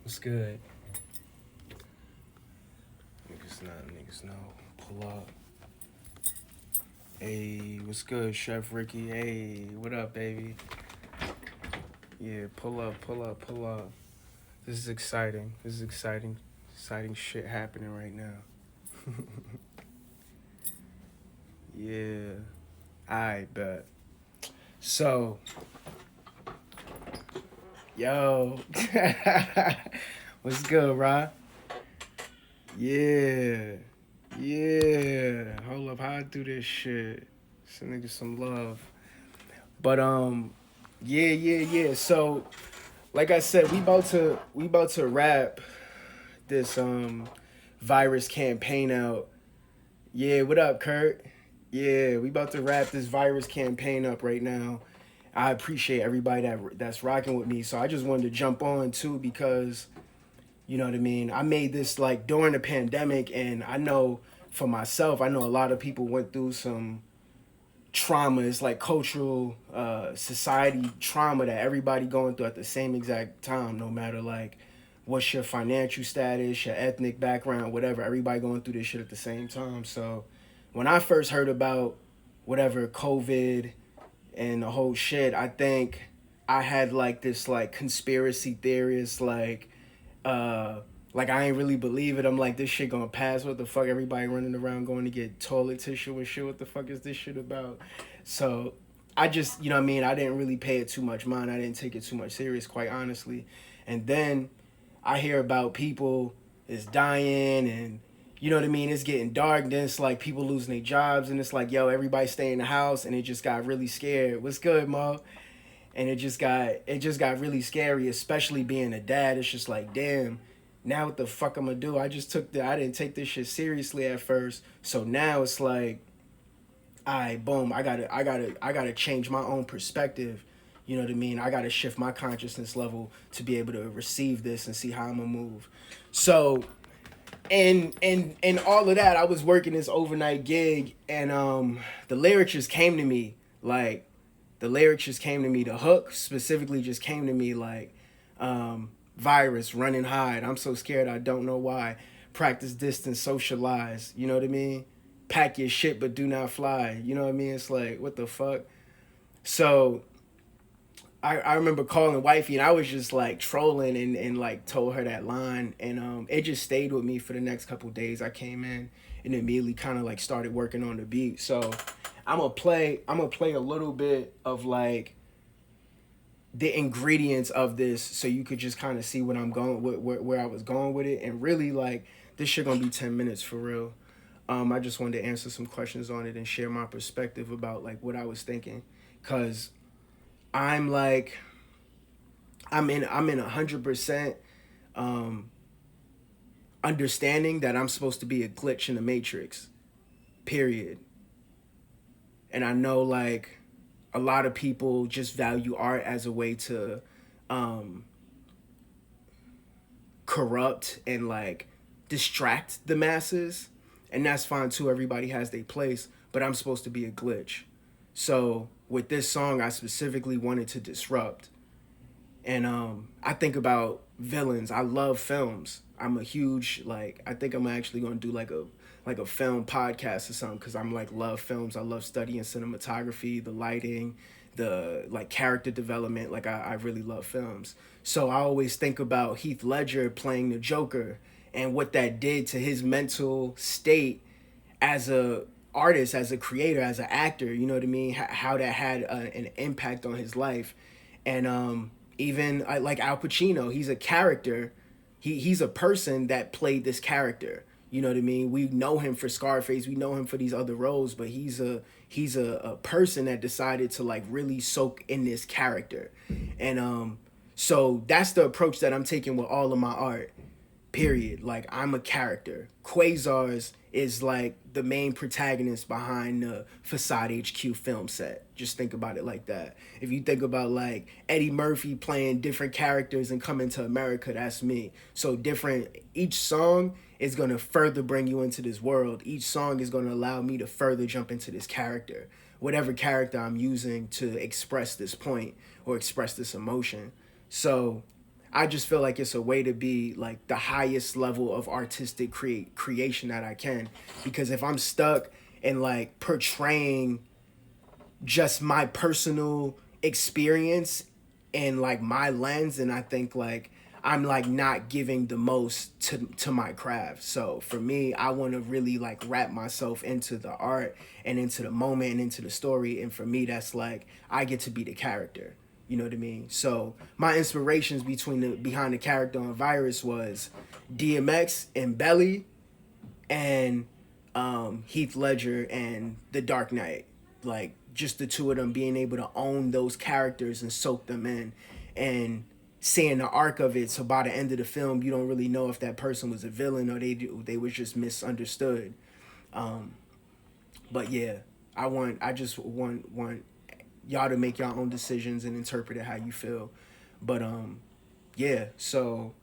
What's good? Niggas know. Pull up. Hey, what's good, Chef Ricky? Hey, what up, baby? Yeah, pull up, pull up, pull up. This is exciting. This is exciting. Exciting shit happening right now. Yeah, I bet. So, yo. What's good, Rod? Yeah. Yeah. Hold up, how I do this shit? Send niggas some love. But yeah. So like I said, we about to wrap this virus campaign out. Yeah, what up, Kurt? Yeah, we about to wrap this virus campaign up right now. I appreciate everybody that's rocking with me. So I just wanted to jump on too because you know what I mean. I made this like during the pandemic, and I know for myself, I know a lot of people went through some trauma. It's like cultural society trauma that everybody going through at the same exact time, no matter like what's your financial status, your ethnic background, whatever. Everybody going through this shit at the same time. So when I first heard about whatever COVID and the whole shit, I think I had like this like conspiracy theorist uh like I ain't really believe it. I'm like, this shit gonna pass. What the fuck? Everybody running around going to get toilet tissue and shit. What the fuck is this shit about? So I just, you know what I mean? I didn't really pay it too much mind. I didn't take it too much serious, quite honestly. And then I hear about people is dying and you know what I mean? It's getting dark. Then it's like people losing their jobs and it's like, yo, everybody stay in the house, and it just got really scared. What's good, Mo? And it just got really scary, especially being a dad. It's just like, damn, now what the fuck I'm gonna do? I didn't take this shit seriously at first, so now it's like, all right, boom, I gotta change my own perspective. You know what I mean? I gotta shift my consciousness level to be able to receive this and see how I'm gonna move. So and all of that, I was working this overnight gig, and the lyrics just came to me like the lyrics just came to me. The hook specifically just came to me like, virus, run and hide. I'm so scared, I don't know why. Practice distance, socialize. You know what I mean? Pack your shit, but do not fly. You know what I mean? It's like, what the fuck? So I remember calling wifey, and I was just like trolling and like told her that line, and it just stayed with me for the next couple days. I came in and immediately kind of like started working on the beat. So I'm gonna play a little bit of like the ingredients of this so you could just kind of see what I'm going where I was going with it, and really like this shit gonna be 10 minutes for real. I just wanted to answer some questions on it and share my perspective about like what I was thinking, cuz I'm like I'm in 100% um understanding that I'm supposed to be a glitch in the matrix, period. And I know like a lot of people just value art as a way to um corrupt and like distract the masses, and that's fine too. Everybody has their place, but I'm supposed to be a glitch. So with this song, I specifically wanted to disrupt. And I think about villains. I love films. I'm a huge like. I think I'm actually gonna do like a film podcast or something, because I'm like love films. I love studying cinematography, the lighting, the like character development. Like I really love films. So I always think about Heath Ledger playing the Joker and what that did to his mental state as a artist, as a creator, as an actor. You know what I mean? How that had an impact on his life. And even like Al Pacino, he's a character. He's a person that played this character. You know what I mean? We know him for Scarface. We know him for these other roles, but he's a person that decided to like really soak in this character. And so that's the approach that I'm taking with all of my art. Period. Like I'm a character. Quazarz is like the main protagonist behind the Facade HQ film set. Just think about it like that. If you think about like Eddie Murphy playing different characters and Coming to America, that's me. So different, each song is going to further bring you into this world. Each song is going to allow me to further jump into this character, whatever character I'm using to express this point or express this emotion. So I just feel like it's a way to be like the highest level of artistic creation that I can. Because if I'm stuck in like portraying just my personal experience and like my lens, and I think like I'm like not giving the most to my craft. So for me, I want to really like wrap myself into the art and into the moment and into the story, and for me that's like I get to be the character. You know what I mean? So my inspirations behind the character on Virus was DMX and Belly, and Heath Ledger and The Dark Knight. Like just the two of them being able to own those characters and soak them in, and seeing the arc of it. So by the end of the film, you don't really know if that person was a villain or they was just misunderstood. But yeah, I just want y'all to make your own decisions and interpret it how you feel. But yeah, so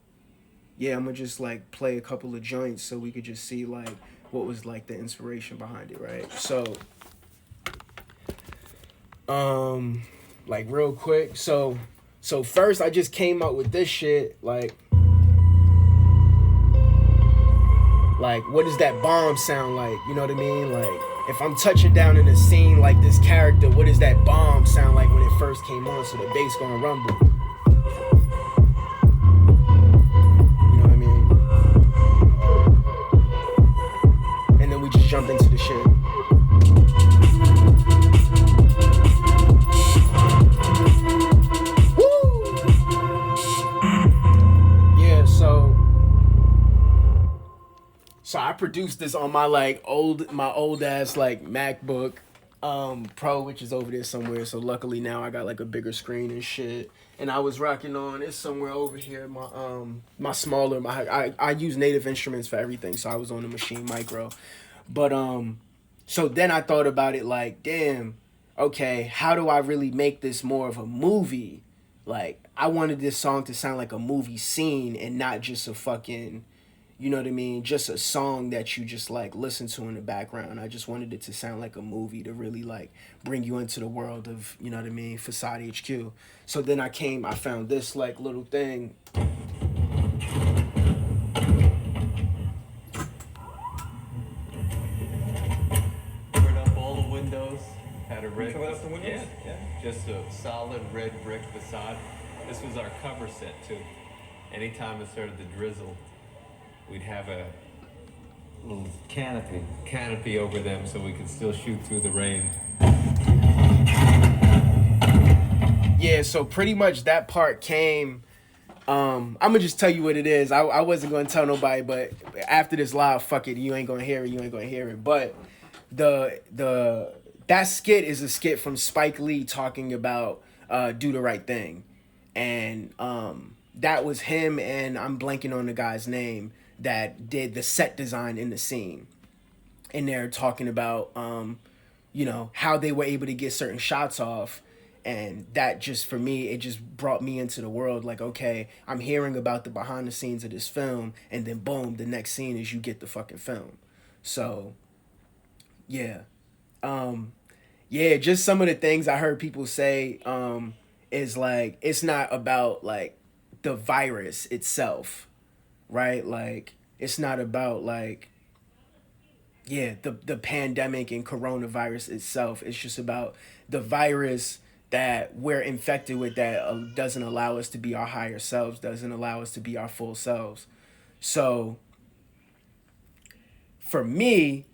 yeah, I'm gonna just like play a couple of joints so we could just see like what was like the inspiration behind it, right? So like real quick, so first I just came up with this shit like what does that bomb sound like? You know what I mean? Like if I'm touching down in a scene like this character, what does that bomb sound like when it first came on? So the bass gonna rumble. You know what I mean? And then we just jump into the shit. So I produced this on my like my old ass like MacBook Pro, which is over there somewhere. So luckily now I got like a bigger screen and shit. And I was rocking on it's somewhere over here. My smaller I use Native Instruments for everything, so I was on the Machine Micro. But so then I thought about it like, damn, okay, how do I really make this more of a movie? Like I wanted this song to sound like a movie scene and not just a fucking, you know what I mean, just a song that you just like listen to in the background. I just wanted it to sound like a movie to really like bring you into the world of, you know what I mean, Facade HQ. So then I found this like little thing. Covered up all the windows, had a red. Covered up the windows? Yeah. Just a solid red brick facade. This was our cover set too. Anytime it started to drizzle, we'd have a little canopy over them so we could still shoot through the rain. Yeah, so pretty much that part came. I'm gonna just tell you what it is. I wasn't gonna tell nobody, but after this live, fuck it, you ain't gonna hear it. But that skit is a skit from Spike Lee talking about Do the Right Thing, and that was him, and I'm blanking on the guy's name that did the set design in the scene, and they're talking about you know, how they were able to get certain shots off. And that just, for me, it just brought me into the world. Like, okay, I'm hearing about the behind the scenes of this film, and then boom, the next scene is you get the fucking film. So yeah. Yeah, just some of the things I heard people say is like, it's not about like the virus itself, right? Like it's not about like, yeah, the pandemic and coronavirus itself. It's just about the virus that we're infected with that doesn't allow us to be our higher selves, doesn't allow us to be our full selves. So for me,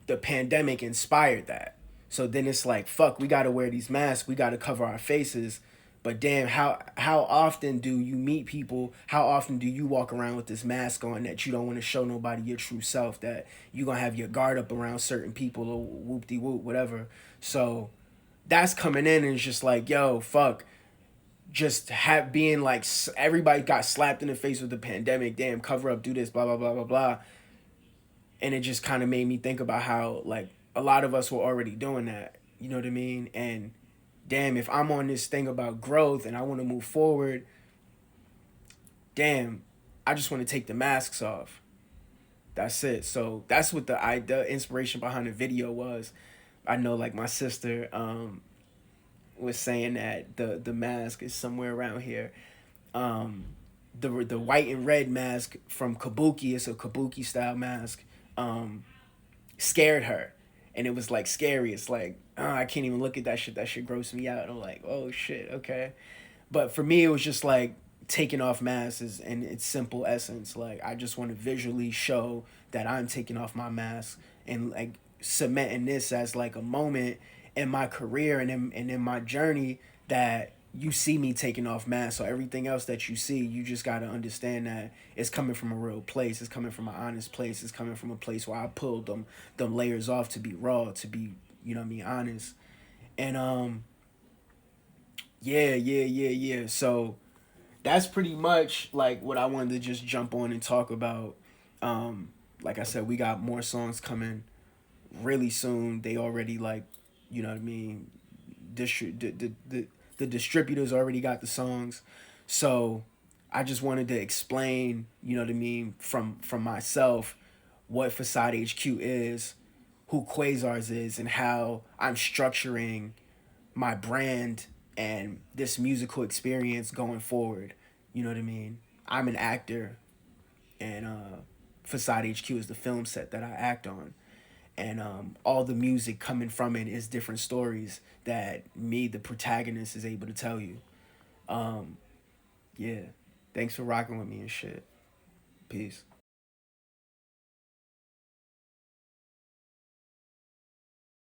the pandemic inspired that. So then it's like, fuck, we gotta wear these masks, we gotta cover our faces. But damn, how often do you meet people? How often do you walk around with this mask on that you don't want to show nobody your true self? That you gonna have your guard up around certain people or whoop de whoop, whatever. So that's coming in and it's just like, yo, fuck. Just being like everybody got slapped in the face with the pandemic. Damn, cover up, do this, blah blah blah blah blah. And it just kind of made me think about how like a lot of us were already doing that. You know what I mean? And damn, if I'm on this thing about growth and I want to move forward, damn, I just want to take the masks off. That's it. So that's what the inspiration behind the video was. I know like my sister was saying that the mask is somewhere around here. the white and red mask from Kabuki, it's a Kabuki style mask, scared her. And it was like scary. It's like, oh, I can't even look at that shit. That shit grossed me out. And I'm like, oh shit, okay. But for me, it was just like taking off masks is in its simple essence. Like, I just want to visually show that I'm taking off my mask and like cementing this as like a moment in my career and in my journey that you see me taking off masks. So everything else that you see, you just got to understand that it's coming from a real place. It's coming from an honest place. It's coming from a place where I pulled them layers off to be raw, to be, you know what I mean, honest. And yeah. So that's pretty much like what I wanted to just jump on and talk about. Like I said, we got more songs coming really soon. They already like, you know what I mean. The distributors already got the songs, so I just wanted to explain, you know what I mean, from myself, what Facade HQ is, who Quazarz is, and how I'm structuring my brand and this musical experience going forward. You know what I mean? I'm an actor, and Facade HQ is the film set that I act on. And all the music coming from it is different stories that me, the protagonist, is able to tell you. Um, yeah. Thanks for rocking with me and shit. Peace.